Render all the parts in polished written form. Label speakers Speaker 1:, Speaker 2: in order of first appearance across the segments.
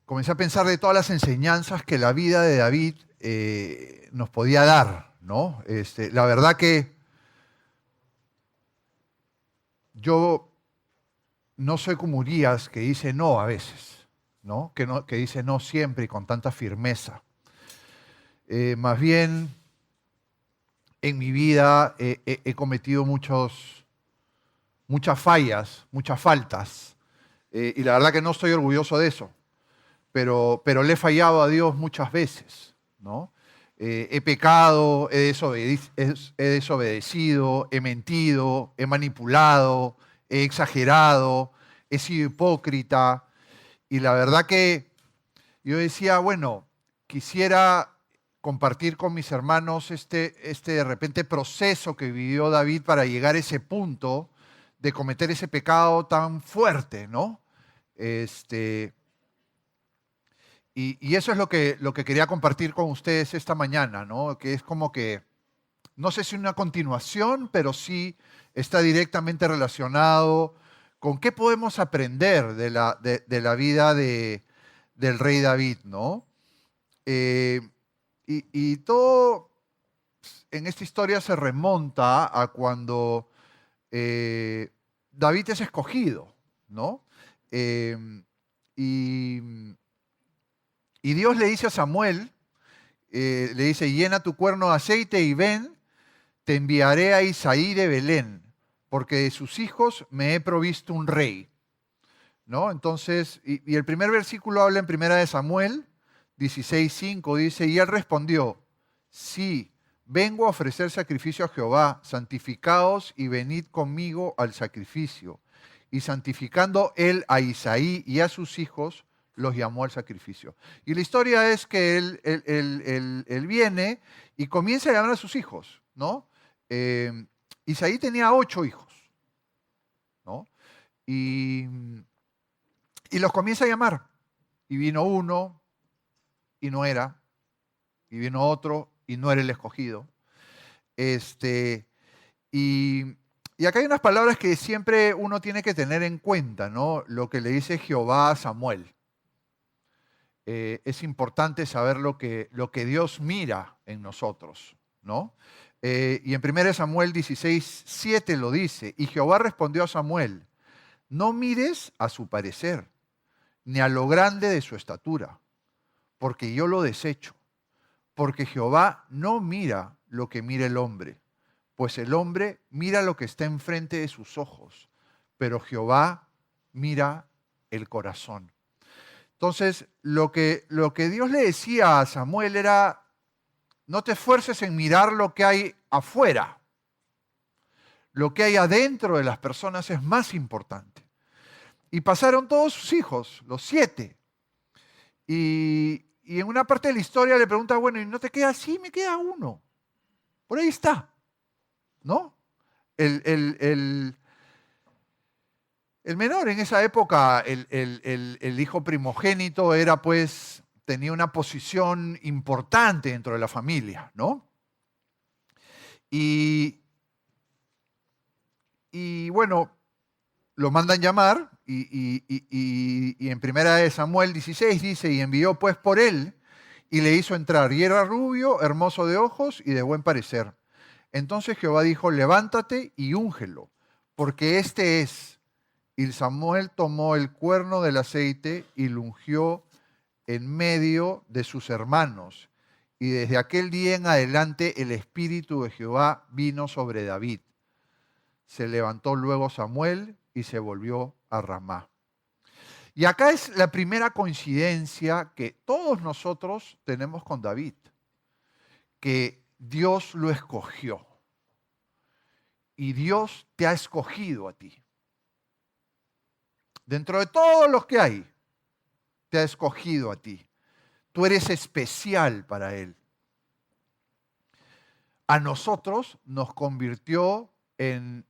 Speaker 1: comencé a pensar de todas las enseñanzas que la vida de David nos podía dar, ¿no? La verdad que yo no soy como Urias, que dice no a veces, ¿no? Que dice no siempre y con tanta firmeza. Más bien, en mi vida he cometido muchas fallas, muchas faltas, y la verdad que no estoy orgulloso de eso, pero le he fallado a Dios muchas veces, ¿no? He pecado, he desobedecido, he mentido, he manipulado, he exagerado, he sido hipócrita, y la verdad que yo decía, bueno, quisiera compartir con mis hermanos este de repente proceso que vivió David para llegar a ese punto de cometer ese pecado tan fuerte, ¿no? Este, y eso es lo que quería compartir con ustedes esta mañana, ¿no? Que es como que, no sé si una continuación, pero sí está directamente relacionado con qué podemos aprender de la vida del rey David, ¿no? Eh, y todo en esta historia se remonta a cuando David es escogido, ¿no? Eh, y, y Dios le dice a Samuel, le dice, llena tu cuerno de aceite y ven, te enviaré a Isaí de Belén, porque de sus hijos me he provisto un rey, ¿no? Entonces, y el primer versículo habla en primera de Samuel 16:5, dice, y él respondió, sí, vengo a ofrecer sacrificio a Jehová, santificaos y venid conmigo al sacrificio. Y santificando él a Isaí y a sus hijos, los llamó al sacrificio. Y la historia es que él viene y comienza a llamar a sus hijos, ¿no? Isaí tenía 8 hijos, ¿no? Y los comienza a llamar. Y vino uno y no era. Y vino otro y no era el escogido. Este, y, y acá hay unas palabras que siempre uno tiene que tener en cuenta, ¿no? Lo que le dice Jehová a Samuel. Es importante saber lo que Dios mira en nosotros, ¿no? Y en 1 Samuel 16:7 lo dice, y Jehová respondió a Samuel, no mires a su parecer, ni a lo grande de su estatura, porque yo lo desecho. Porque Jehová no mira lo que mira el hombre, pues el hombre mira lo que está enfrente de sus ojos, pero Jehová mira el corazón. Entonces, lo que Dios le decía a Samuel era, no te esfuerces en mirar lo que hay afuera, lo que hay adentro de las personas es más importante. Y pasaron todos sus hijos, los 7. Y en una parte de la historia le pregunta, bueno, ¿y no te queda? Sí, me queda uno. Por ahí está, ¿no? El menor en esa época, el hijo primogénito era pues, tenía una posición importante dentro de la familia, ¿no? Y, y bueno, lo mandan llamar y en primera de Samuel 16 dice, y envió pues por él y le hizo entrar, y era rubio, hermoso de ojos y de buen parecer. Entonces Jehová dijo, levántate y úngelo, porque este es. Y Samuel tomó el cuerno del aceite y lo ungió en medio de sus hermanos. Y desde aquel día en adelante el Espíritu de Jehová vino sobre David. Se levantó luego Samuel y se volvió a Ramá. Y acá es la primera coincidencia que todos nosotros tenemos con David, que Dios lo escogió. Y Dios te ha escogido a ti. Dentro de todos los que hay, te ha escogido a ti. Tú eres especial para Él. A nosotros nos convirtió en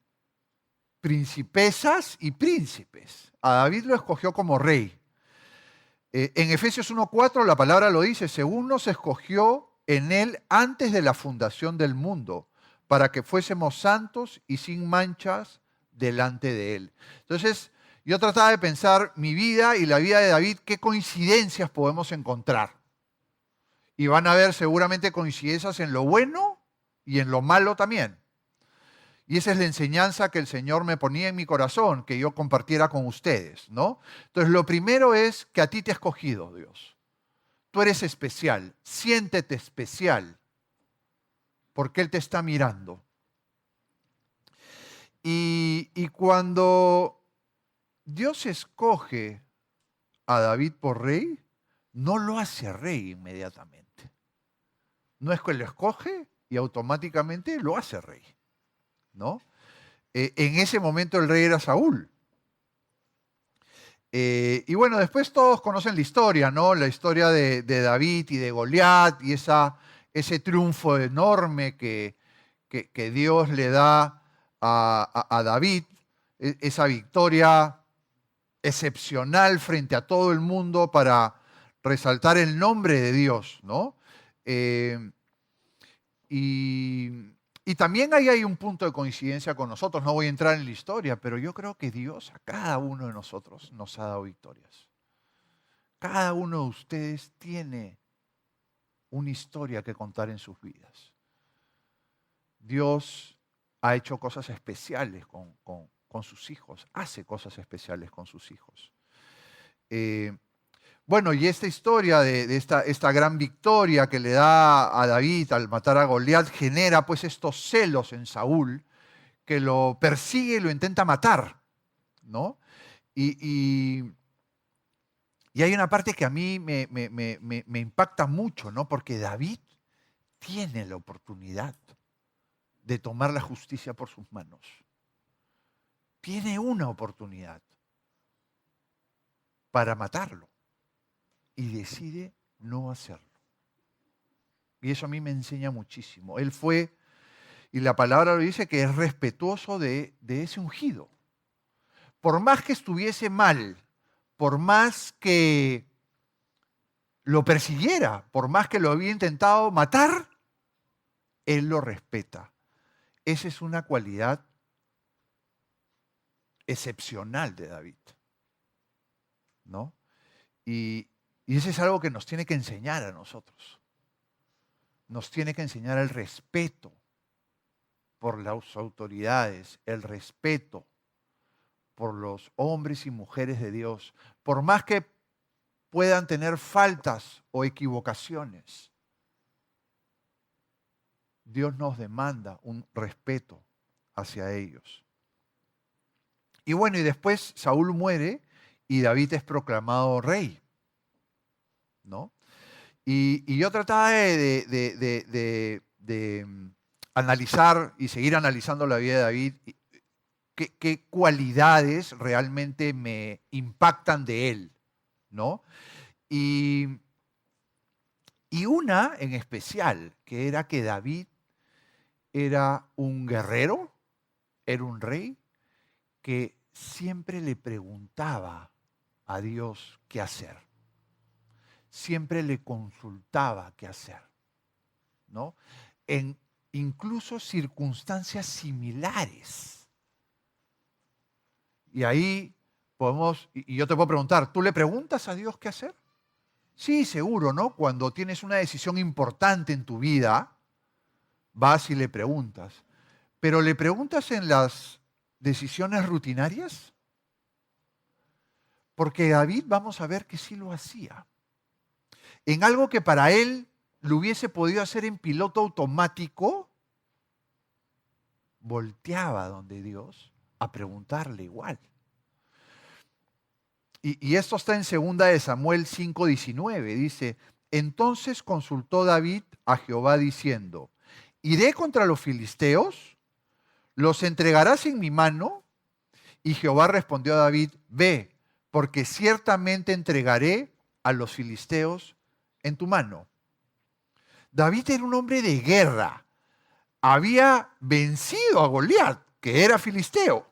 Speaker 1: principesas y príncipes. A David lo escogió como rey. En Efesios 1:4 la palabra lo dice, según nos escogió en Él antes de la fundación del mundo, para que fuésemos santos y sin manchas delante de Él. Entonces, Yo trataba de pensar mi vida y la vida de David, qué coincidencias podemos encontrar. Y van a haber seguramente coincidencias en lo bueno y en lo malo también. Y esa es la enseñanza que el Señor me ponía en mi corazón, que yo compartiera con ustedes, ¿no? Entonces, lo primero es que a ti te ha escogido Dios. Tú eres especial, siéntete especial, porque Él te está mirando. Y cuando Dios escoge a David por rey, no lo hace rey inmediatamente. No es que lo escoge y automáticamente lo hace rey, ¿no? En ese momento el rey era Saúl. Y bueno, después todos conocen la historia, ¿no? La historia de David y de Goliat y ese triunfo enorme que Dios le da a David, esa victoria excepcional frente a todo el mundo para resaltar el nombre de Dios, ¿no? Eh, y, y también ahí hay un punto de coincidencia con nosotros. No voy a entrar en la historia, pero yo creo que Dios a cada uno de nosotros nos ha dado victorias. Cada uno de ustedes tiene una historia que contar en sus vidas. Dios ha hecho cosas especiales con sus hijos, hace cosas especiales con sus hijos. Bueno, y esta historia de esta gran victoria que le da a David al matar a Goliat genera pues estos celos en Saúl que lo persigue y lo intenta matar, ¿no? Y, y- y hay una parte que a mí me impacta mucho, ¿no? Porque David tiene la oportunidad de tomar la justicia por sus manos. Tiene una oportunidad para matarlo y decide no hacerlo. Y eso a mí me enseña muchísimo. Él fue, y la palabra lo dice, que es respetuoso de ese ungido. Por más que estuviese mal, por más que lo persiguiera, por más que lo había intentado matar, él lo respeta. Esa es una cualidad excepcional de David, ¿no? Y eso es algo que nos tiene que enseñar a nosotros. Nos tiene que enseñar el respeto por las autoridades, el respeto por los hombres y mujeres de Dios, por más que puedan tener faltas o equivocaciones. Dios nos demanda un respeto hacia ellos. Y bueno, y después Saúl muere y David es proclamado rey, ¿no? Y yo trataba de analizar y seguir analizando la vida de David, qué cualidades realmente me impactan de él, ¿no? Y, y una en especial, que era que David era un guerrero, era un rey, que siempre le preguntaba a Dios qué hacer. Siempre le consultaba qué hacer, ¿no? En incluso circunstancias similares. Y ahí podemos, y yo te puedo preguntar, ¿tú le preguntas a Dios qué hacer? Sí, seguro, ¿no? Cuando tienes una decisión importante en tu vida, vas y le preguntas. Pero ¿le preguntas en las decisiones rutinarias? Porque David vamos a ver que sí lo hacía. En algo que para él lo hubiese podido hacer en piloto automático, volteaba donde Dios a preguntarle igual. Y esto está en 2 de Samuel 5:19. Dice, entonces consultó David a Jehová diciendo, ¿iré contra los filisteos? ¿Los entregarás en mi mano? Y Jehová respondió a David, ve, porque ciertamente entregaré a los filisteos en tu mano. David era un hombre de guerra. Había vencido a Goliat, que era filisteo.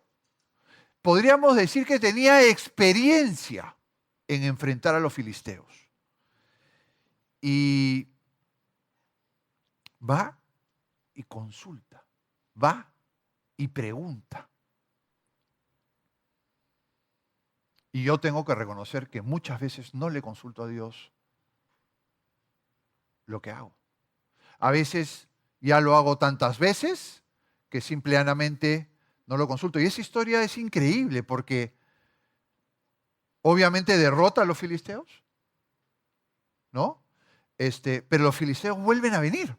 Speaker 1: Podríamos decir que tenía experiencia en enfrentar a los filisteos. Y va y consulta, va y pregunta. Y yo tengo que reconocer que muchas veces no le consulto a Dios lo que hago. A veces ya lo hago tantas veces que simplemente no lo consulto. Y esa historia es increíble porque obviamente derrota a los filisteos, ¿no? Pero los filisteos vuelven a venir.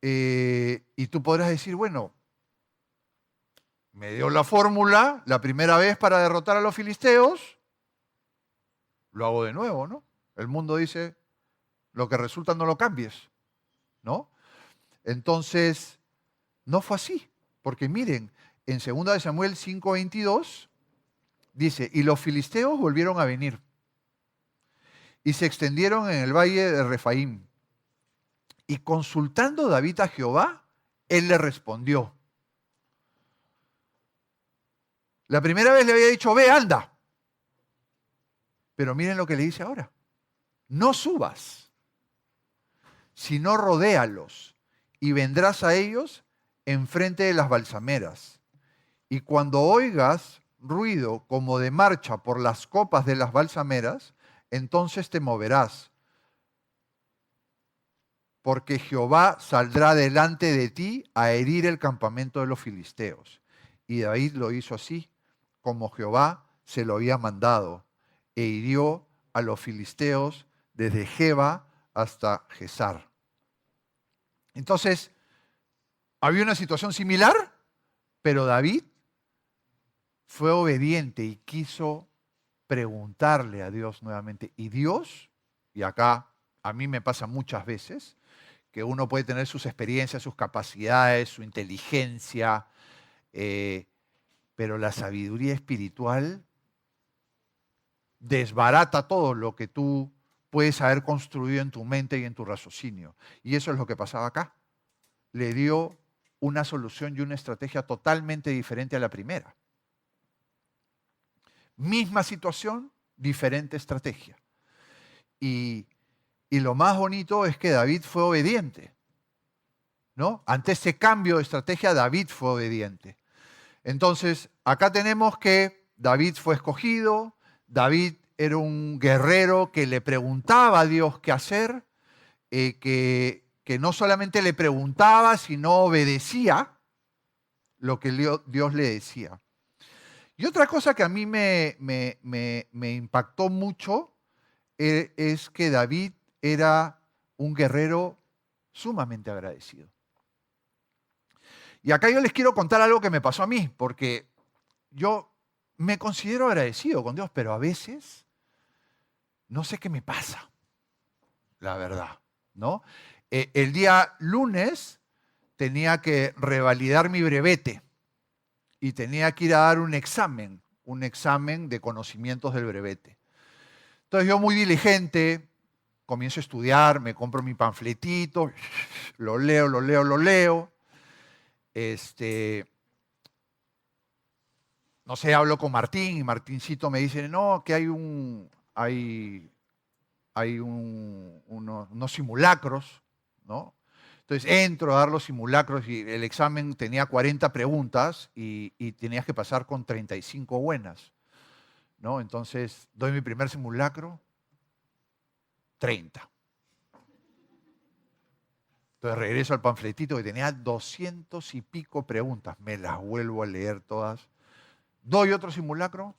Speaker 1: Y tú podrás decir, bueno, me dio la fórmula la primera vez para derrotar a los filisteos, lo hago de nuevo, ¿no? El mundo dice, lo que resulta no lo cambies, ¿no? Entonces, no fue así, porque miren, en 2 de Samuel 5:22 dice, y los filisteos volvieron a venir y se extendieron en el valle de Refaim. Y consultando David a Jehová, él le respondió. La primera vez le había dicho, ve, anda. Pero miren lo que le dice ahora. No subas, sino rodéalos, y vendrás a ellos enfrente de las balsameras. Y cuando oigas ruido como de marcha por las copas de las balsameras, entonces te moverás, porque Jehová saldrá delante de ti a herir el campamento de los filisteos. Y David lo hizo así, como Jehová se lo había mandado, e hirió a los filisteos desde Geba hasta Gesar. Entonces, había una situación similar, pero David fue obediente y quiso preguntarle a Dios nuevamente. Y Dios, y acá a mí me pasa muchas veces, que uno puede tener sus experiencias, sus capacidades, su inteligencia, pero la sabiduría espiritual desbarata todo lo que tú puedes haber construido en tu mente y en tu raciocinio. Y eso es lo que pasaba acá. Le dio una solución y una estrategia totalmente diferente a la primera. Misma situación, diferente estrategia. Y lo más bonito es que David fue obediente, ¿no? Ante ese cambio de estrategia, David fue obediente. Entonces, acá tenemos que David fue escogido, David era un guerrero que le preguntaba a Dios qué hacer, que no solamente le preguntaba, sino obedecía lo que Dios le decía. Y otra cosa que a mí me impactó mucho es que David era un guerrero sumamente agradecido. Y acá yo les quiero contar algo que me pasó a mí, porque yo me considero agradecido con Dios, pero a veces no sé qué me pasa, la verdad, ¿no? El día lunes tenía que revalidar mi brevete y tenía que ir a dar un examen de conocimientos del brevete. Entonces yo muy diligente, comienzo a estudiar, me compro mi panfletito, lo leo. No sé, hablo con Martín y Martincito me dice, no, que hay unos simulacros, ¿no? Entonces entro a dar los simulacros y el examen tenía 40 preguntas y tenías que pasar con 35 buenas, ¿no? Entonces doy mi primer simulacro, 30. Entonces regreso al panfletito que tenía 200 y pico preguntas, me las vuelvo a leer todas. Doy otro simulacro,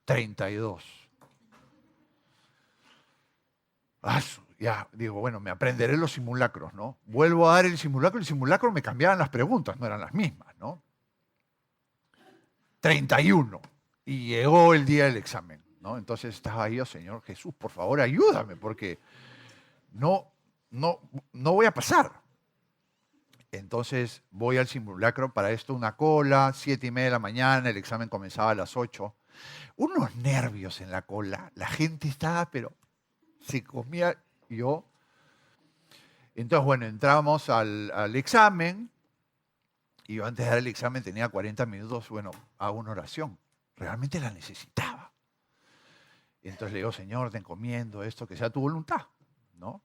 Speaker 1: 32. Ya, digo, bueno, me aprenderé los simulacros, ¿no? Vuelvo a dar el simulacro me cambiaban las preguntas, no eran las mismas, ¿no? 31. Y llegó el día del examen, ¿no? Entonces estaba ahí, oh, Señor Jesús, por favor, ayúdame, porque no voy a pasar. Entonces voy al simulacro, para esto una cola, 7:30 de la mañana, el examen comenzaba a las 8. Unos nervios en la cola, la gente estaba, pero se comía yo. Entonces, bueno, entramos al examen y yo antes de dar el examen tenía 40 minutos, bueno, hago una oración. Realmente la necesitaba. Y entonces le digo, Señor, te encomiendo esto, que sea tu voluntad, ¿no?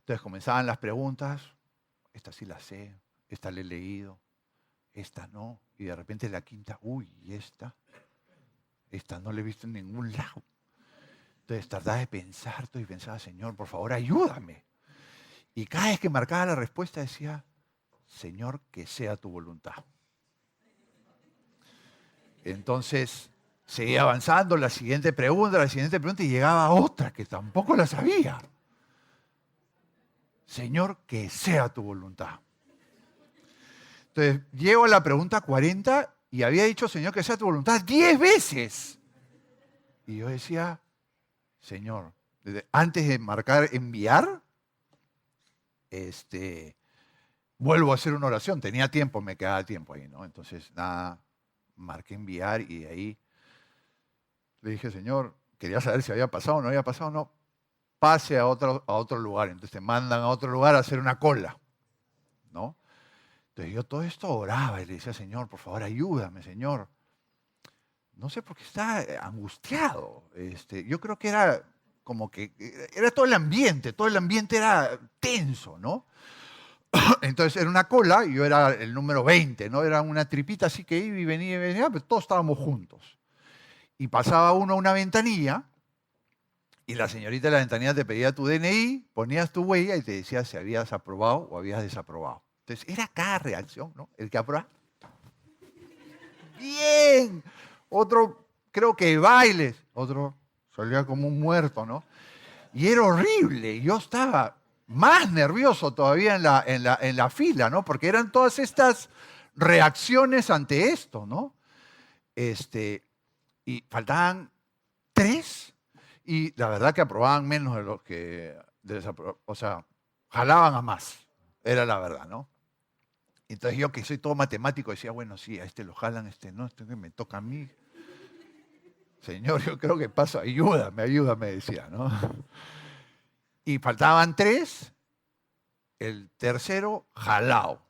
Speaker 1: Entonces comenzaban las preguntas, esta sí la sé, esta la he leído, esta no. Y de repente la quinta, uy, ¿y esta? Esta no la he visto en ningún lado. Entonces trataba de pensar todo y pensaba, Señor, por favor, ayúdame. Y cada vez que marcaba la respuesta decía, Señor, que sea tu voluntad. Entonces seguía avanzando, la siguiente pregunta, y llegaba otra que tampoco la sabía. Señor, que sea tu voluntad. Entonces llego a la pregunta 40 y había dicho, Señor, que sea tu voluntad 10 veces. Y yo decía, Señor, antes de marcar enviar, vuelvo a hacer una oración. Tenía tiempo, me quedaba tiempo ahí, ¿no? Entonces, nada, marqué enviar y de ahí le dije, Señor, quería saber si había pasado o no había pasado, no. Pase a otro lugar. Entonces te mandan a otro lugar a hacer una cola, ¿no? Entonces yo todo esto oraba y le decía, Señor, por favor, ayúdame, Señor. No sé por qué estaba angustiado. Yo creo que era como que era todo el ambiente era tenso, ¿no? Entonces era una cola y yo era el número 20, ¿no? Era una tripita así que iba y venía, pero todos estábamos juntos. Y pasaba uno a una ventanilla y la señorita de la ventanilla te pedía tu DNI, ponías tu huella y te decía si habías aprobado o habías desaprobado. Entonces era cada reacción, ¿no? El que aprueba, bien. Otro, creo que bailes. Otro salía como un muerto, ¿no? Y era horrible. Yo estaba más nervioso todavía en la fila, ¿no? Porque eran todas estas reacciones ante esto, ¿no? Y faltaban 3 y la verdad que aprobaban menos de los que desaprobaban. O sea, jalaban a más. Era la verdad, ¿no? Entonces yo que soy todo matemático decía, bueno, sí, a este lo jalan, a este no, este que me toca a mí. Señor, yo creo que paso, ayúdame, decía, ¿no? Y faltaban 3, el tercero, jalao.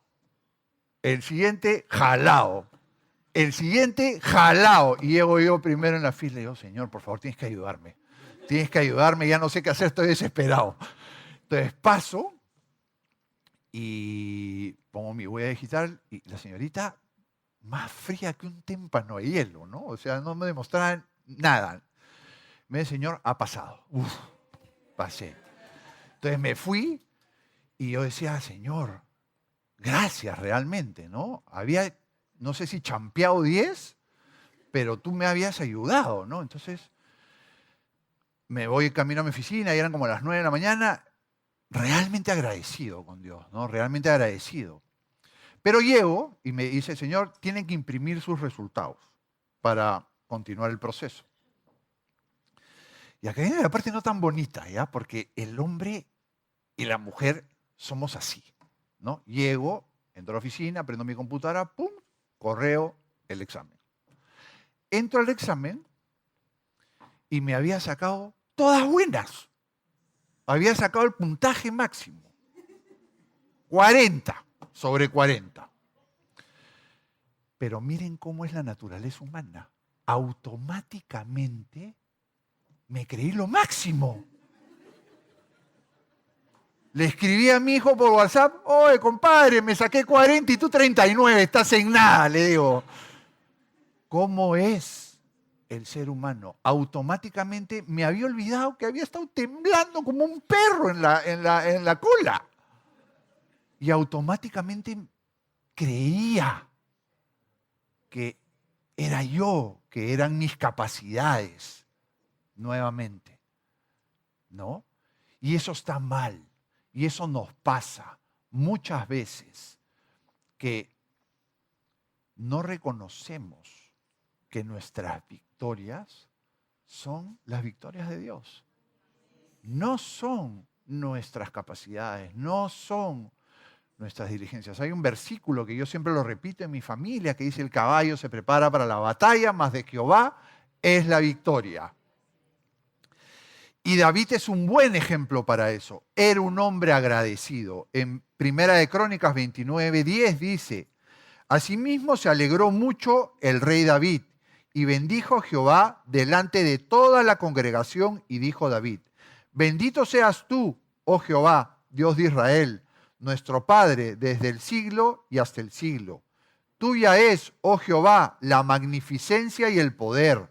Speaker 1: El siguiente, jalao. El siguiente, jalao. Y llego yo primero en la fila y digo, Señor, por favor, tienes que ayudarme. Tienes que ayudarme, ya no sé qué hacer, estoy desesperado. Entonces paso y pongo mi huella digital y la señorita, más fría que un témpano de hielo, ¿no? O sea, no me demostraban nada. Me dice, Señor, ha pasado. Uf, pasé. Entonces me fui y yo decía, Señor, gracias realmente, ¿no? Había, no sé si champeado 10, pero tú me habías ayudado, ¿no? Entonces me voy camino a mi oficina y eran como las 9 de la mañana, realmente agradecido con Dios, ¿no? Realmente agradecido. Pero llego y me dice, Señor, tienen que imprimir sus resultados para continuar el proceso. Y acá viene la parte no tan bonita, ¿ya? Porque el hombre y la mujer somos así, ¿no? Llego, entro a la oficina, prendo mi computadora, pum, correo, el examen. Entro al examen y me había sacado todas buenas. Había sacado el puntaje máximo. 40 sobre 40. Pero miren cómo es la naturaleza humana. Automáticamente me creí lo máximo. Le escribí a mi hijo por WhatsApp, oye, compadre, me saqué 40 y tú 39, estás en nada, le digo. ¿Cómo es el ser humano? Automáticamente me había olvidado que había estado temblando como un perro en la cola. Y automáticamente creía que era yo, que eran mis capacidades, nuevamente. ¿No? Y eso está mal. Y eso nos pasa muchas veces, que no reconocemos que nuestras victorias son las victorias de Dios. No son nuestras capacidades, no son nuestras diligencias. Hay un versículo que yo siempre lo repito en mi familia que dice: el caballo se prepara para la batalla, mas de Jehová es la victoria. Y David es un buen ejemplo para eso. Era un hombre agradecido. En Primera de Crónicas 29:10 dice: asimismo se alegró mucho el rey David y bendijo a Jehová delante de toda la congregación, y dijo David: bendito seas tú, oh Jehová, Dios de Israel, nuestro Padre, desde el siglo y hasta el siglo. Tuya es, oh Jehová, la magnificencia y el poder,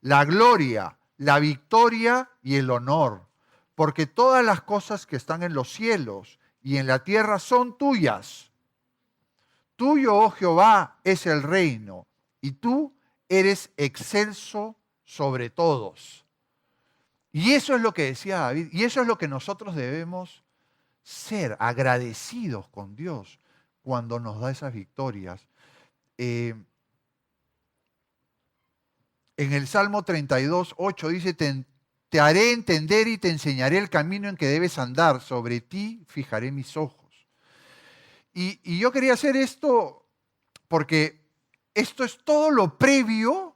Speaker 1: la gloria, la victoria y el honor, porque todas las cosas que están en los cielos y en la tierra son tuyas. Tuyo, oh Jehová, es el reino, y tú eres excelso sobre todos. Y eso es lo que decía David, y eso es lo que nosotros debemos ser, agradecidos con Dios cuando nos da esas victorias. En el Salmo 32, 8 dice, te haré entender y te enseñaré el camino en que debes andar, sobre ti fijaré mis ojos. Y yo quería hacer esto porque esto es todo lo previo,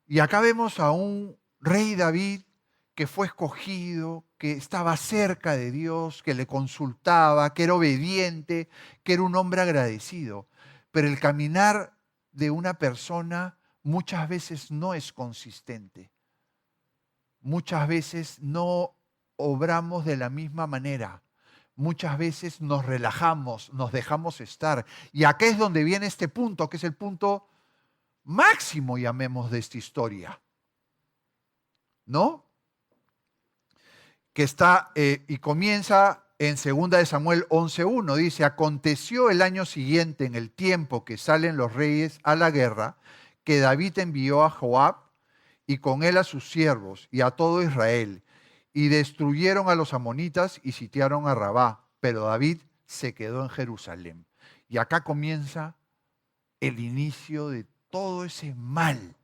Speaker 1: y acá vemos a un rey David que fue escogido, que estaba cerca de Dios, que le consultaba, que era obediente, que era un hombre agradecido. Pero el caminar de una persona muchas veces no es consistente. Muchas veces no obramos de la misma manera. Muchas veces nos relajamos, nos dejamos estar. Y acá es donde viene este punto, que es el punto máximo, llamemos, de esta historia. ¿No? Que está y comienza en 2 de Samuel 11:1. Dice, aconteció el año siguiente, en el tiempo que salen los reyes a la guerra, que David envió a Joab y con él a sus siervos y a todo Israel, y destruyeron a los amonitas y sitiaron a Rabá, pero David se quedó en Jerusalén. Y acá comienza el inicio de todo ese mal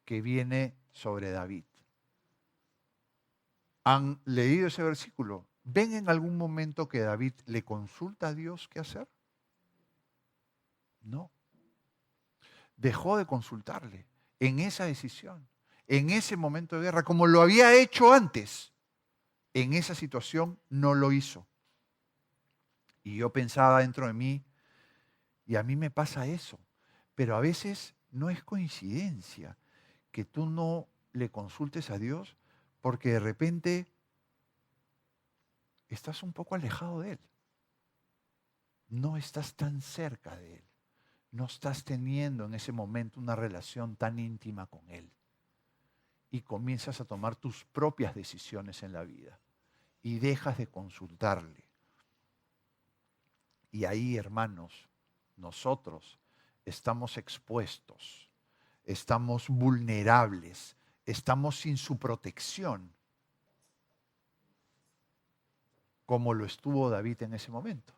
Speaker 1: que viene sobre David. ¿Han leído ese versículo? ¿Ven en algún momento que David le consulta a Dios qué hacer? No. Dejó de consultarle en esa decisión, en ese momento de guerra, como lo había hecho antes. En esa situación no lo hizo. Y yo pensaba dentro de mí, y a mí me pasa eso, pero a veces no es coincidencia que tú no le consultes a Dios, porque de repente estás un poco alejado de Él. No estás tan cerca de Él. No estás teniendo en ese momento una relación tan íntima con Él. Y comienzas a tomar tus propias decisiones en la vida. Y dejas de consultarle. Y ahí, hermanos, nosotros estamos expuestos, estamos vulnerables, estamos sin su protección, como lo estuvo David en ese momento.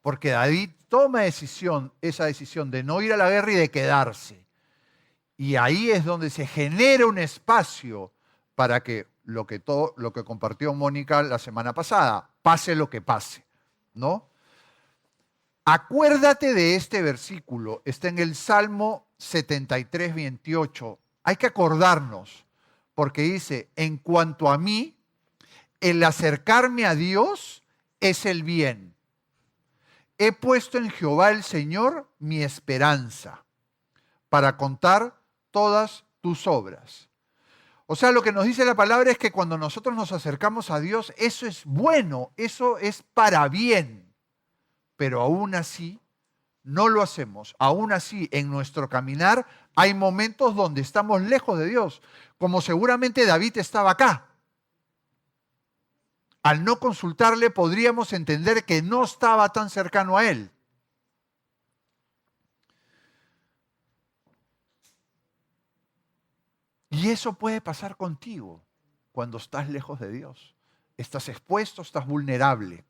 Speaker 1: Porque David toma esa decisión de no ir a la guerra y de quedarse. Y ahí es donde se genera un espacio para que lo que compartió Mónica la semana pasada, pase lo que pase, ¿no? Acuérdate de este versículo, está en el Salmo 73, 28. Hay que acordarnos, porque dice, en cuanto a mí, el acercarme a Dios es el bien. He puesto en Jehová el Señor mi esperanza, para contar todas tus obras. O sea, lo que nos dice la palabra es que cuando nosotros nos acercamos a Dios, eso es bueno, eso es para bien. Pero aún así, no lo hacemos. Aún así, en nuestro caminar hay momentos donde estamos lejos de Dios, como seguramente David estaba acá. Al no consultarle, podríamos entender que no estaba tan cercano a Él. Y eso puede pasar contigo cuando estás lejos de Dios. Estás expuesto, estás vulnerable.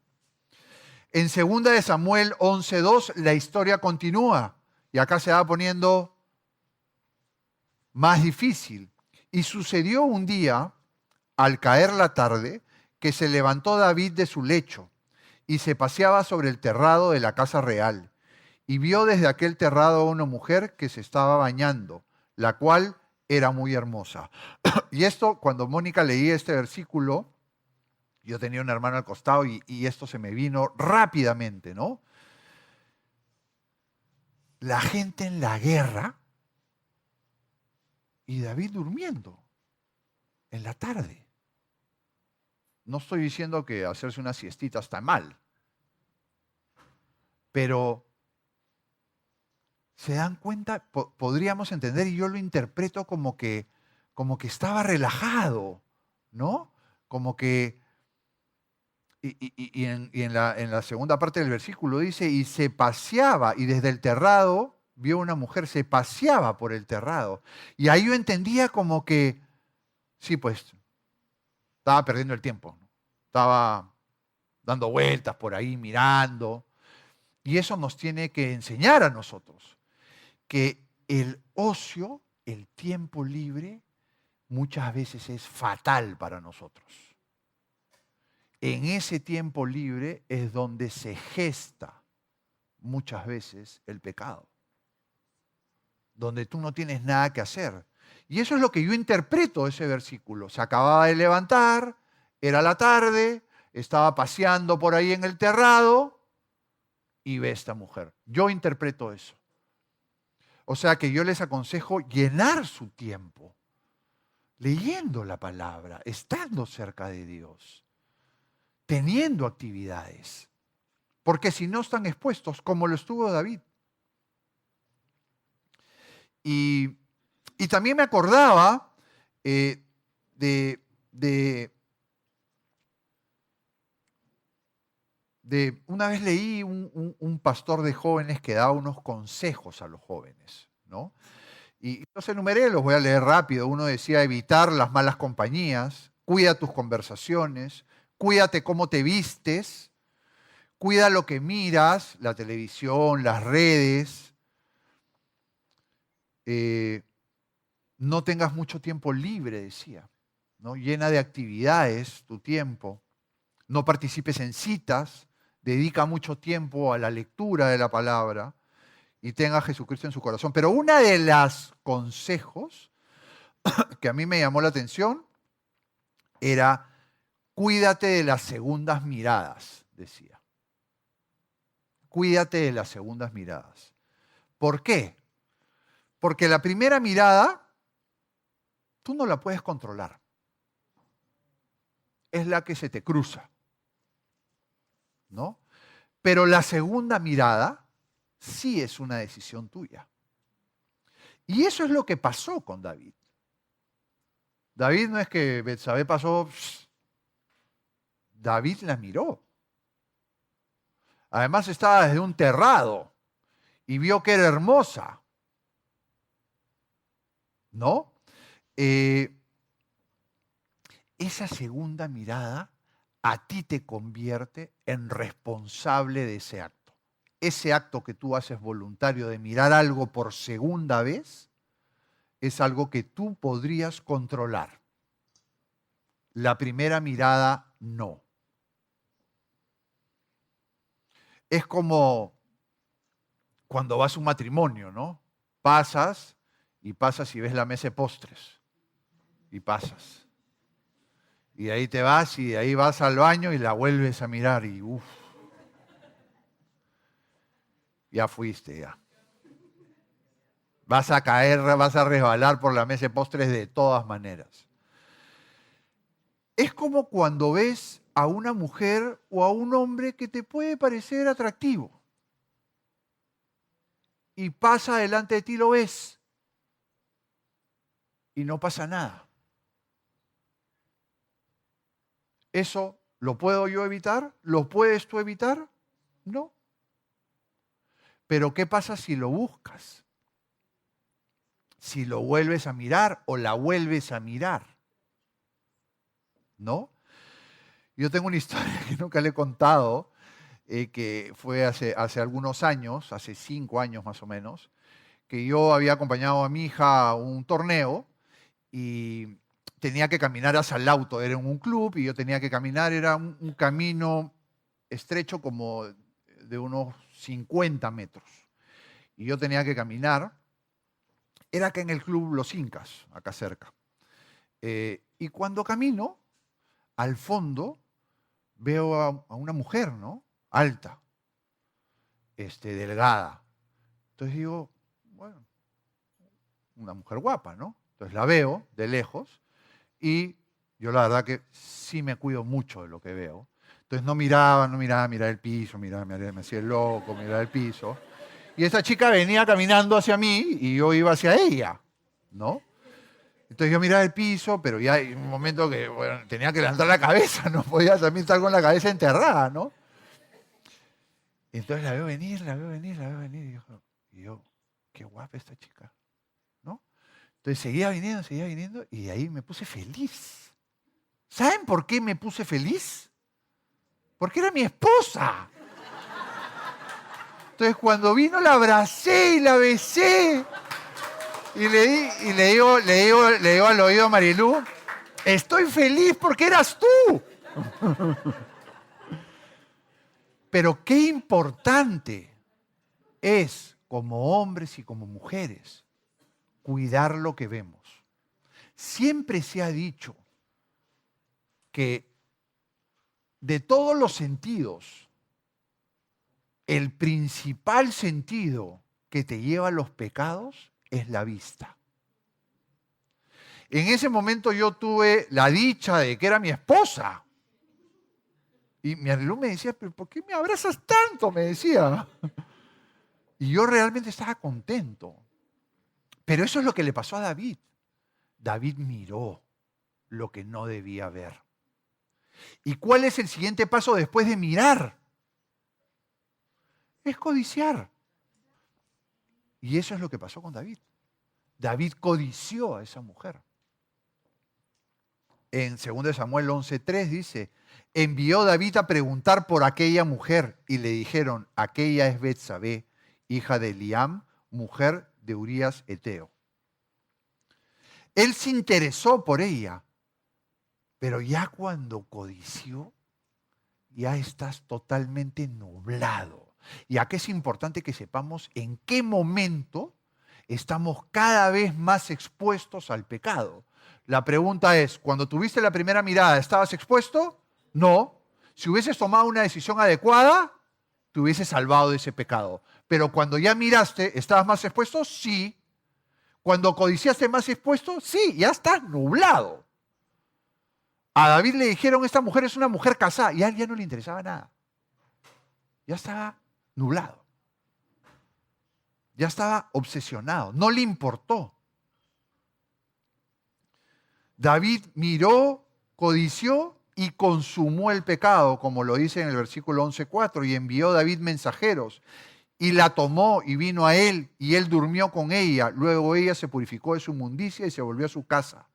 Speaker 1: En 2 de Samuel 11:2 la historia continúa y acá se va poniendo más difícil. Y sucedió un día, al caer la tarde, que se levantó David de su lecho y se paseaba sobre el terrado de la casa real y vio desde aquel terrado a una mujer que se estaba bañando, la cual era muy hermosa. Y esto, cuando Mónica leía este versículo, yo tenía un hermano al costado y esto se me vino rápidamente, ¿no? La gente en la guerra y David durmiendo en la tarde. No estoy diciendo que hacerse una siestita está mal, pero ¿Se dan cuenta? Podríamos entender, y yo lo interpreto como que estaba relajado, ¿no? Como que, y en la segunda parte del versículo dice, y se paseaba, y desde el terrado vio una mujer, se paseaba por el terrado. Y ahí yo entendía como que, sí, pues, estaba perdiendo el tiempo, ¿no? Estaba dando vueltas por ahí, mirando. Y eso nos tiene que enseñar a nosotros que el ocio, el tiempo libre, muchas veces es fatal para nosotros. En ese tiempo libre es donde se gesta muchas veces el pecado, donde tú no tienes nada que hacer. Y eso es lo que yo interpreto de ese versículo. Se acababa de levantar, era la tarde, estaba paseando por ahí en el terrado y ve a esta mujer. Yo interpreto eso. O sea que yo les aconsejo llenar su tiempo leyendo la palabra, estando cerca de Dios, teniendo actividades. Porque si no están expuestos, como lo estuvo David. Y también me acordaba de una vez leí un pastor de jóvenes que daba unos consejos a los jóvenes, ¿no? Y los enumeré, los voy a leer rápido. Uno decía evitar las malas compañías, cuida tus conversaciones, cuídate cómo te vistes, cuida lo que miras, la televisión, las redes. No tengas mucho tiempo libre, decía, ¿no? Llena de actividades tu tiempo. No participes en citas, dedica mucho tiempo a la lectura de la palabra y tenga a Jesucristo en su corazón. Pero una de las consejos que a mí me llamó la atención era cuídate de las segundas miradas, decía. Cuídate de las segundas miradas. ¿Por qué? Porque la primera mirada tú no la puedes controlar. Es la que se te cruza, ¿no? Pero la segunda mirada sí es una decisión tuya. Y eso es lo que pasó con David. David no es que Betsabé pasó, David la miró. Además estaba desde un terrado y vio que era hermosa, ¿no? Esa segunda mirada a ti te convierte en responsable de ese acto. Ese acto que tú haces voluntario de mirar algo por segunda vez es algo que tú podrías controlar. La primera mirada no. Es como cuando vas a un matrimonio, ¿no? Pasas y ves la mesa de postres y pasas. Y de ahí te vas y de ahí vas al baño y la vuelves a mirar y uff, ya fuiste ya. Vas a caer, vas a resbalar por la mesa de postres de todas maneras. Es como cuando ves a una mujer o a un hombre que te puede parecer atractivo y pasa delante de ti, lo ves y no pasa nada. ¿Eso lo puedo yo evitar? ¿Lo puedes tú evitar? No. Pero ¿qué pasa si lo buscas? Si lo vuelves a mirar o la vuelves a mirar, ¿no? Yo tengo una historia que nunca le he contado, que fue hace algunos años, hace 5 años más o menos, que yo había acompañado a mi hija a un torneo y tenía que caminar hacia el auto. Era en un club y yo tenía que caminar, era un camino estrecho como de unos 50 metros. Y yo tenía que caminar. Era acá en el club Los Incas, acá cerca. Y cuando camino, al fondo veo a una mujer, ¿no? Alta, delgada. Entonces digo, bueno, una mujer guapa, ¿no? Entonces la veo de lejos y yo la verdad que sí me cuido mucho de lo que veo. Entonces no miraba el piso, miraba, me hacía el loco, miraba el piso. Y esta chica venía caminando hacia mí y yo iba hacia ella, ¿no? Entonces yo miraba el piso, pero ya hay un momento que bueno, tenía que levantar la cabeza, no podía también estar con la cabeza enterrada, ¿no? Y entonces la veo venir, la veo venir, la veo venir. Y yo, qué guapa esta chica, ¿no? Entonces seguía viniendo y ahí me puse feliz. ¿Saben por qué me puse feliz? Porque era mi esposa. Entonces cuando vino la abracé y la besé. Y le digo al oído a Marilú, estoy feliz porque eras tú. Pero qué importante es, como hombres y como mujeres, cuidar lo que vemos. Siempre se ha dicho que de todos los sentidos, el principal sentido que te lleva a los pecados es la vista. En ese momento yo tuve la dicha de que era mi esposa. Y mi alumno me decía, pero ¿por qué me abrazas tanto? Me decía. Y yo realmente estaba contento. Pero eso es lo que le pasó a David. David miró lo que no debía ver. ¿Y cuál es el siguiente paso después de mirar? Es codiciar. Y eso es lo que pasó con David. David codició a esa mujer. En 2 Samuel 11:3 dice, envió David a preguntar por aquella mujer y le dijeron, aquella es Betsabé, hija de Eliam, mujer de Urías Eteo. Él se interesó por ella, pero ya cuando codició, ya estás totalmente nublado. Y aquí es importante que sepamos en qué momento estamos cada vez más expuestos al pecado. La pregunta es, cuando tuviste la primera mirada, ¿estabas expuesto? No. Si hubieses tomado una decisión adecuada, te hubieses salvado de ese pecado. Pero cuando ya miraste, ¿estabas más expuesto? Sí. Cuando codiciaste más expuesto, sí, ya estás nublado. A David le dijeron, esta mujer es una mujer casada, y a él ya no le interesaba nada. Ya estaba nublado. Ya estaba obsesionado, no le importó. David miró, codició y consumó el pecado, como lo dice en el versículo 11:4, y envió David mensajeros, y la tomó y vino a él, y él durmió con ella. Luego ella se purificó de su inmundicia y se volvió a su casa.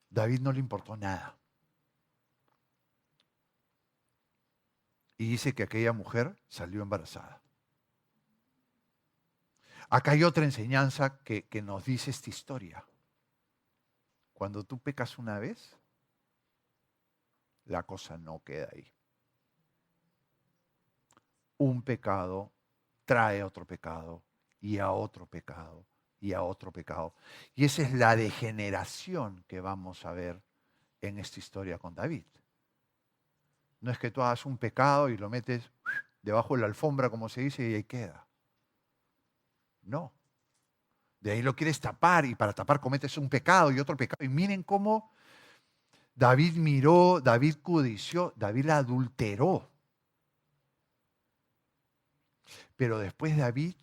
Speaker 1: David no le importó nada. Y dice que aquella mujer salió embarazada. Acá hay otra enseñanza que nos dice esta historia. Cuando tú pecas una vez, la cosa no queda ahí. Un pecado trae otro pecado y a otro pecado y a otro pecado. Y esa es la degeneración que vamos a ver en esta historia con David. No es que tú hagas un pecado y lo metes debajo de la alfombra, como se dice, y ahí queda. No. De ahí lo quieres tapar y para tapar cometes un pecado y otro pecado. Y miren cómo David miró, David codició, David adulteró. Pero después David,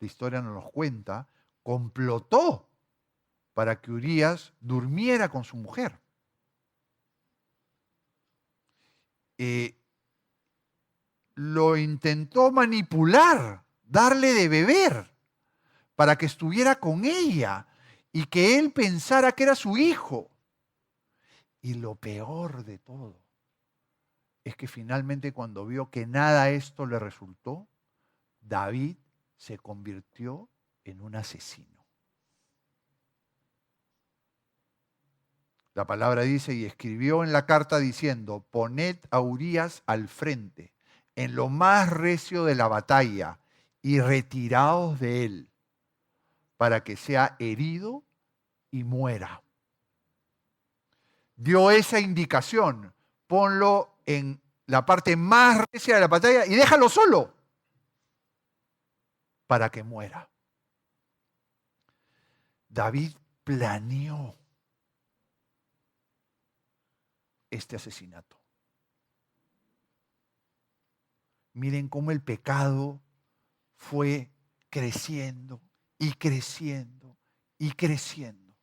Speaker 1: la historia nos lo cuenta, complotó para que Urías durmiera con su mujer. Lo intentó manipular, darle de beber, para que estuviera con ella y que él pensara que era su hijo. Y lo peor de todo es que finalmente cuando vio que nada esto le resultó, David se convirtió en un asesino. La palabra dice, y escribió en la carta diciendo, poned a Urías al frente, en lo más recio de la batalla, y retiraos de él, para que sea herido y muera. Dio esa indicación, ponlo en la parte más recia de la batalla y déjalo solo, para que muera. David planeó este asesinato. Miren cómo el pecado fue creciendo y creciendo y creciendo.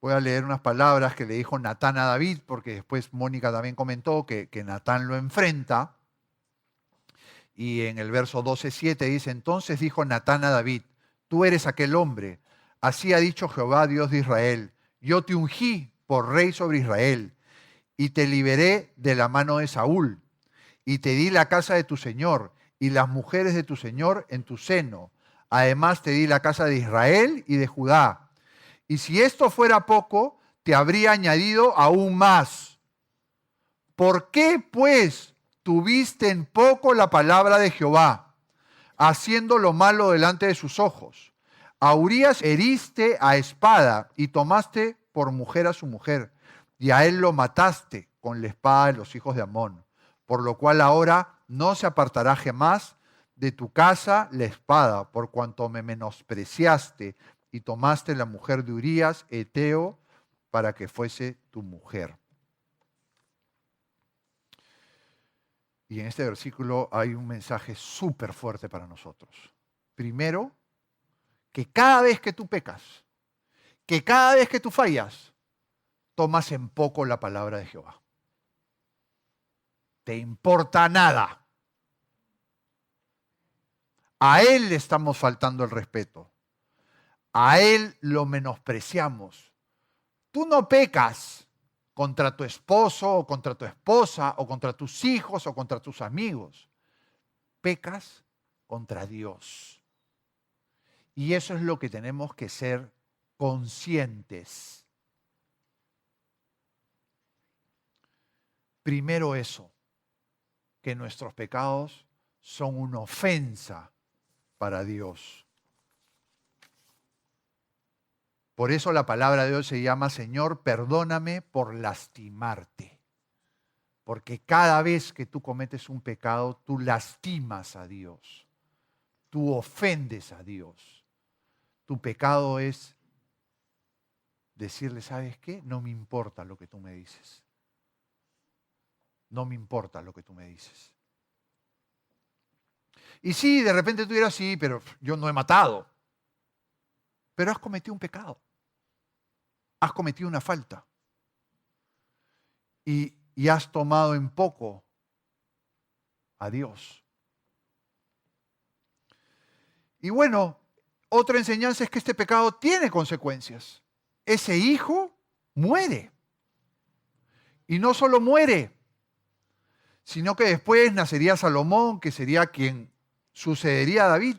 Speaker 1: Voy a leer unas palabras que le dijo Natán a David, porque después Mónica también comentó que Natán lo enfrenta. Y en el verso 12:7 dice, entonces dijo Natán a David, tú eres aquel hombre. Así ha dicho Jehová, Dios de Israel. Yo te ungí por rey sobre Israel y te liberé de la mano de Saúl y te di la casa de tu señor y las mujeres de tu señor en tu seno. Además te di la casa de Israel y de Judá. Y si esto fuera poco, te habría añadido aún más. ¿Por qué, pues, tuviste en poco la palabra de Jehová, haciendo lo malo delante de sus ojos? A Urías heriste a espada y tomaste por mujer a su mujer, y a él lo mataste con la espada de los hijos de Amón, por lo cual ahora no se apartará jamás de tu casa la espada, por cuanto me menospreciaste y tomaste la mujer de Urías, Eteo, para que fuese tu mujer. Y en este versículo hay un mensaje súper fuerte para nosotros. Primero, que cada vez que tú pecas, que cada vez que tú fallas, tomas en poco la palabra de Jehová. Te importa nada. A Él le estamos faltando el respeto. A Él lo menospreciamos. Tú no pecas contra tu esposo o contra tu esposa o contra tus hijos o contra tus amigos. Pecas contra Dios. Y eso es lo que tenemos que ser conscientes. Primero eso, que nuestros pecados son una ofensa para Dios. Por eso la palabra de Dios se llama, Señor, perdóname por lastimarte. Porque cada vez que tú cometes un pecado, tú lastimas a Dios. Tú ofendes a Dios. Tu pecado es decirle, ¿sabes qué? No me importa lo que tú me dices. No me importa lo que tú me dices. Y sí, de repente tú dirás, sí, pero yo no he matado. Pero has cometido un pecado. Has cometido una falta. Y has tomado en poco a Dios. Y bueno, otra enseñanza es que este pecado tiene consecuencias. Ese hijo muere. Y no solo muere, sino que después nacería Salomón, que sería quien sucedería a David.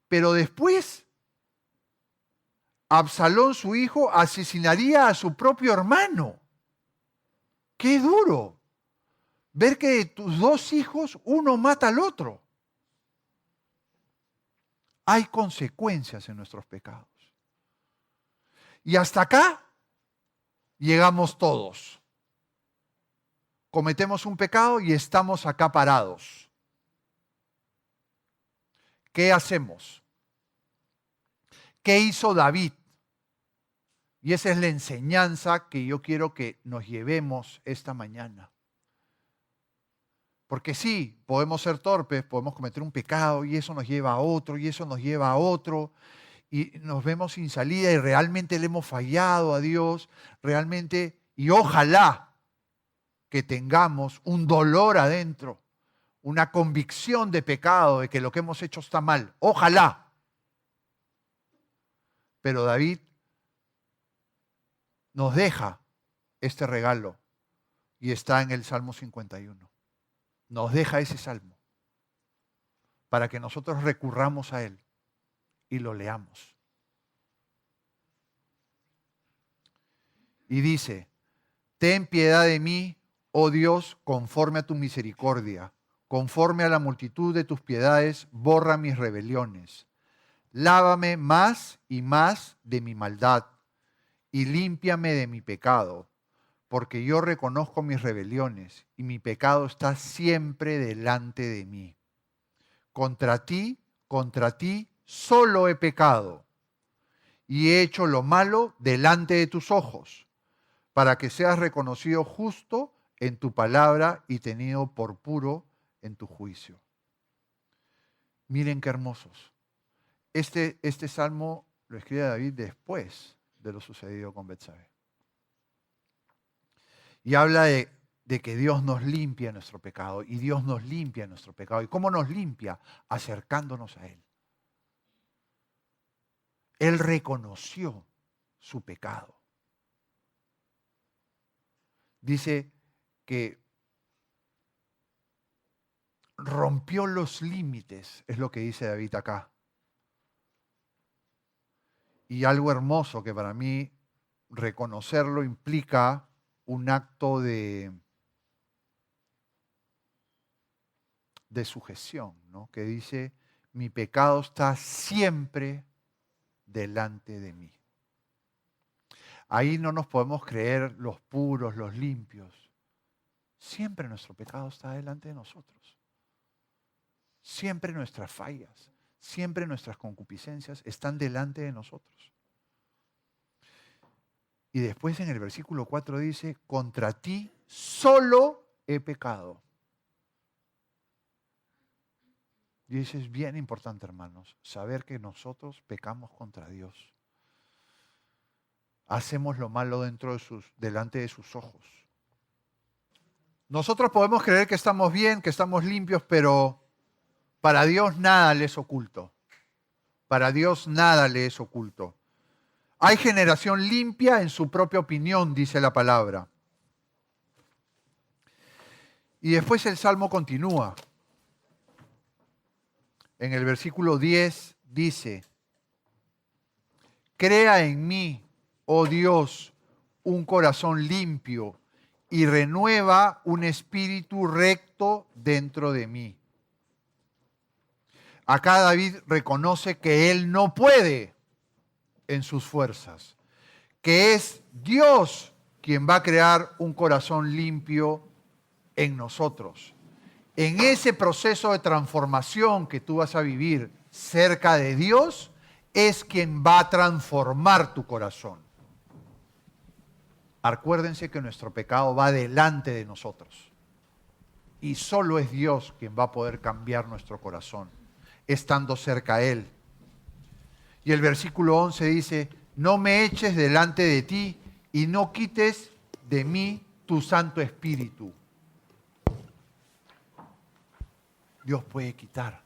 Speaker 1: Pero después, Absalón, su hijo, asesinaría a su propio hermano. ¡Qué duro! Ver que de tus dos hijos uno mata al otro. Hay consecuencias en nuestros pecados. Y hasta acá llegamos todos. Cometemos un pecado y estamos acá parados. ¿Qué hacemos? ¿Qué hizo David? Y esa es la enseñanza que yo quiero que nos llevemos esta mañana. Porque sí, podemos ser torpes, podemos cometer un pecado y eso nos lleva a otro y eso nos lleva a otro y nos vemos sin salida y realmente le hemos fallado a Dios, realmente, y ojalá que tengamos un dolor adentro, una convicción de pecado, de que lo que hemos hecho está mal. Ojalá. Pero David nos deja este regalo y está en el Salmo 51. Nos deja ese salmo para que nosotros recurramos a él y lo leamos. Y dice, ten piedad de mí, oh Dios, conforme a tu misericordia, conforme a la multitud de tus piedades, borra mis rebeliones. Lávame más y más de mi maldad y límpiame de mi pecado, porque yo reconozco mis rebeliones y mi pecado está siempre delante de mí. Contra ti solo he pecado y he hecho lo malo delante de tus ojos, para que seas reconocido justo en tu palabra y tenido por puro en tu juicio. Miren qué hermosos. Este salmo lo escribe David después de lo sucedido con Betsabé. Y habla de que Dios nos limpia nuestro pecado, y Dios nos limpia nuestro pecado. ¿Y cómo nos limpia? Acercándonos a Él. Él reconoció su pecado. Dice que rompió los límites, es lo que dice David acá. Y algo hermoso que para mí reconocerlo implica un acto de sujeción, ¿no? Que dice, mi pecado está siempre delante de mí. Ahí no nos podemos creer los puros, los limpios. Siempre nuestro pecado está delante de nosotros. Siempre nuestras fallas, siempre nuestras concupiscencias están delante de nosotros. Y después en el versículo 4 dice, contra ti solo he pecado. Y eso es bien importante, hermanos, saber que nosotros pecamos contra Dios. Hacemos lo malo delante de sus ojos. Nosotros podemos creer que estamos bien, que estamos limpios, pero para Dios nada le es oculto. Para Dios nada le es oculto. Hay generación limpia en su propia opinión, dice la palabra. Y después el Salmo continúa. En el versículo 10 dice, crea en mí, oh Dios, un corazón limpio y renueva un espíritu recto dentro de mí. Acá David reconoce que él no puede en sus fuerzas, que es Dios quien va a crear un corazón limpio en nosotros. En ese proceso de transformación que tú vas a vivir cerca de Dios, es quien va a transformar tu corazón. Acuérdense que nuestro pecado va delante de nosotros. Y solo es Dios quien va a poder cambiar nuestro corazón, estando cerca a Él. Y el versículo 11 dice, no me eches delante de ti y no quites de mí tu Santo Espíritu. Dios puede quitar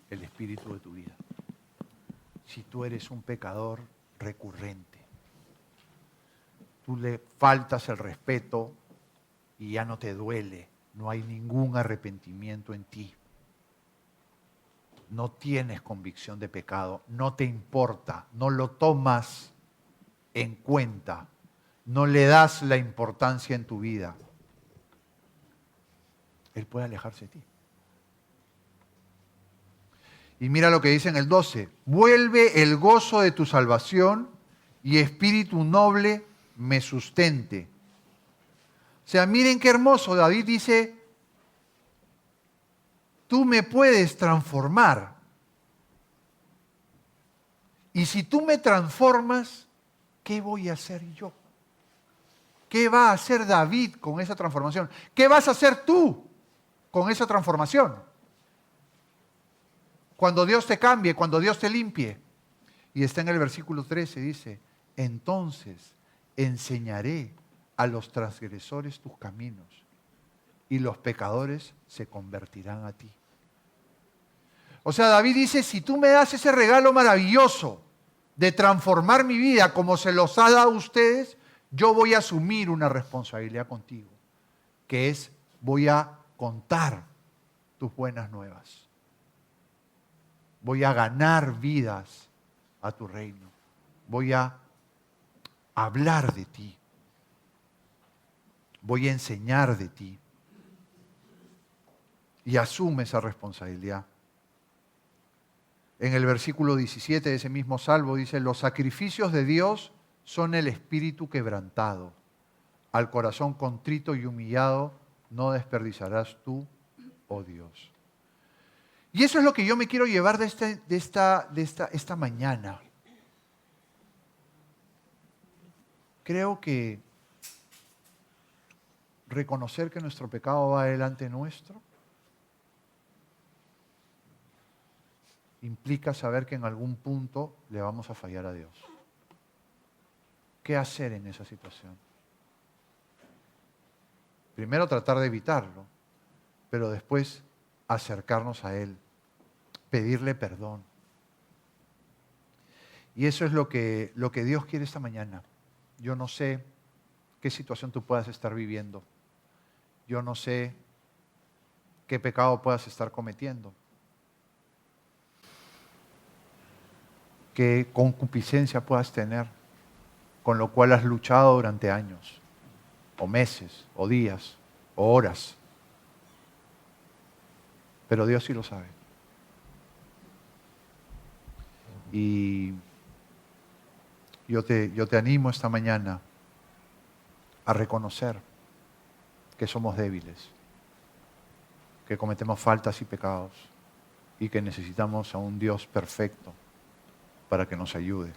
Speaker 1: el espíritu de tu vida. Si tú eres un pecador recurrente, tú le faltas el respeto y ya no te duele, no hay ningún arrepentimiento en ti. No tienes convicción de pecado, no te importa, no lo tomas en cuenta, no le das la importancia en tu vida. Él puede alejarse de ti. Y mira lo que dice en el 12. Vuelve el gozo de tu salvación y espíritu noble me sustente. O sea, miren qué hermoso. David dice, tú me puedes transformar. Y si tú me transformas, ¿qué voy a hacer yo? ¿Qué va a hacer David con esa transformación? ¿Qué vas a hacer tú con esa transformación? Cuando Dios te cambie, cuando Dios te limpie. Y está en el versículo 13, dice, entonces enseñaré a los transgresores tus caminos y los pecadores se convertirán a ti. O sea, David dice, si tú me das ese regalo maravilloso de transformar mi vida como se los ha dado a ustedes, yo voy a asumir una responsabilidad contigo, que es, voy a contar tus buenas nuevas. Voy a ganar vidas a tu reino. Voy a hablar de ti. Voy a enseñar de ti. Y asume esa responsabilidad. En el versículo 17 de ese mismo salmo dice, los sacrificios de Dios son el espíritu quebrantado. Al corazón contrito y humillado no desperdiciarás tú, oh Dios. Y eso es lo que yo me quiero llevar de esta mañana. Creo que reconocer que nuestro pecado va delante nuestro implica saber que en algún punto le vamos a fallar a Dios. ¿Qué hacer en esa situación? Primero tratar de evitarlo, pero después acercarnos a Él, pedirle perdón. Y eso es lo que Dios quiere esta mañana. Yo no sé qué situación tú puedas estar viviendo. Yo no sé qué pecado puedas estar cometiendo. Qué concupiscencia puedas tener, con lo cual has luchado durante años, o meses, o días, o horas. Pero Dios sí lo sabe. Y yo te animo esta mañana a reconocer que somos débiles, que cometemos faltas y pecados y que necesitamos a un Dios perfecto para que nos ayude.